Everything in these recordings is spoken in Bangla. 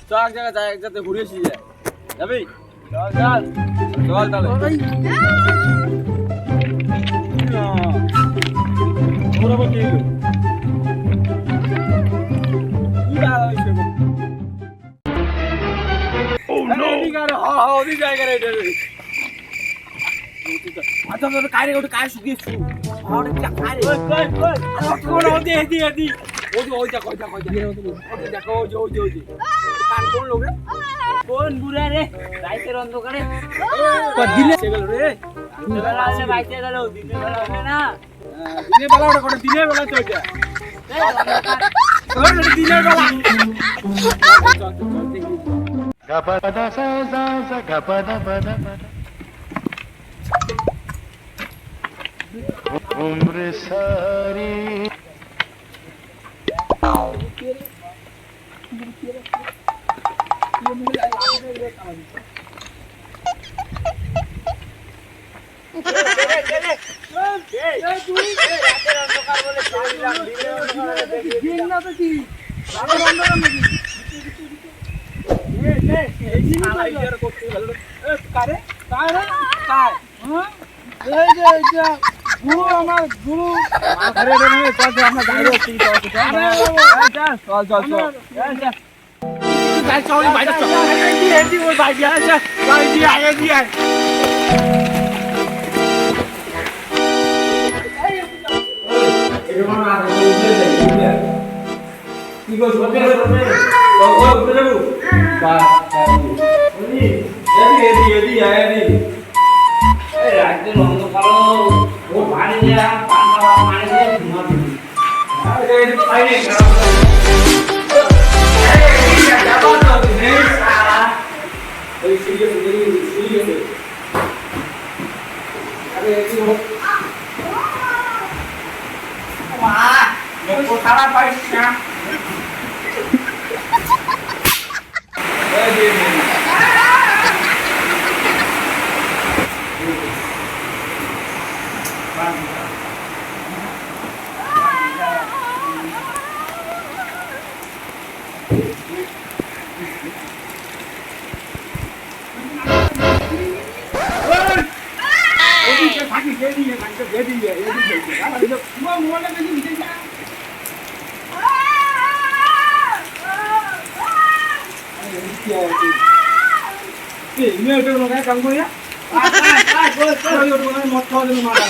চল এক জায়গায় যাই, এক জায়গায় ঘুরে এসে যায়। যাবি? চল চল চল তাহলে। ওরা বলছে এলো। কি আর হইছে? ও নো! এদিকে আরে ওই জায়গায় রে এটা। আচ্ছা তো কারে ওটা কারে শুকিয়েছে। আর একটা কারে। ওই আর কোন ওদি। ওই দেখো। দেখো ওই। কার কোন লোক রে? কোন বুড়া রে? রাইতের অন্ধকারে। দিনে গেল রে। রাতে বাইতে গেল, দিনের বেলা হবে না। দিনের বেলা ওটা করে দিনের বেলা তো এটা। ওই দিনের বেলা। gapada sa gapada pada umre sari গুরু আমার গুরু কাম করিয়া মত খাওয়া দেবে মারা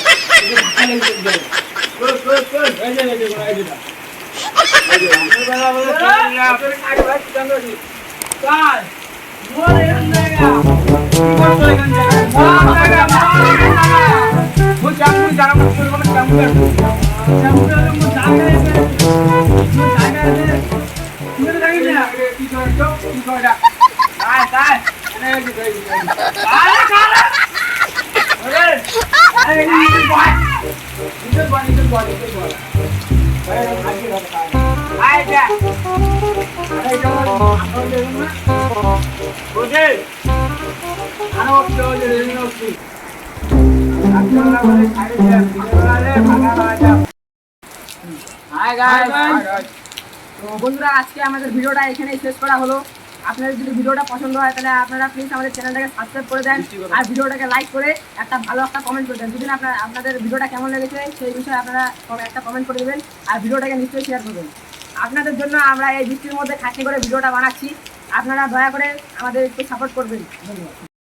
বন্ধুরা, আজকে আমাদের ভিডিওটা এখানেই শেষ করা হলো। আপনাদের যদি ভিডিওটা পছন্দ হয় তাহলে আপনারা প্লিজ আমাদের চ্যানেলটাকে সাবস্ক্রাইব করে দেন আর ভিডিওটাকে লাইক করে একটা ভালো একটা কমেন্ট করে দেন। যদি আপনাদের ভিডিওটা কেমন লেগেছে সেই বিষয়ে আপনারা একটা কমেন্ট করে দেবেন আর ভিডিওটাকে নিশ্চয়ই শেয়ার করবেন। আপনাদের জন্য আমরা এই বৃষ্টির মধ্যে খাটনি করে ভিডিওটা বানাচ্ছি, আপনারা দয়া করে আমাদের একটু সাপোর্ট করবেন। ধন্যবাদ।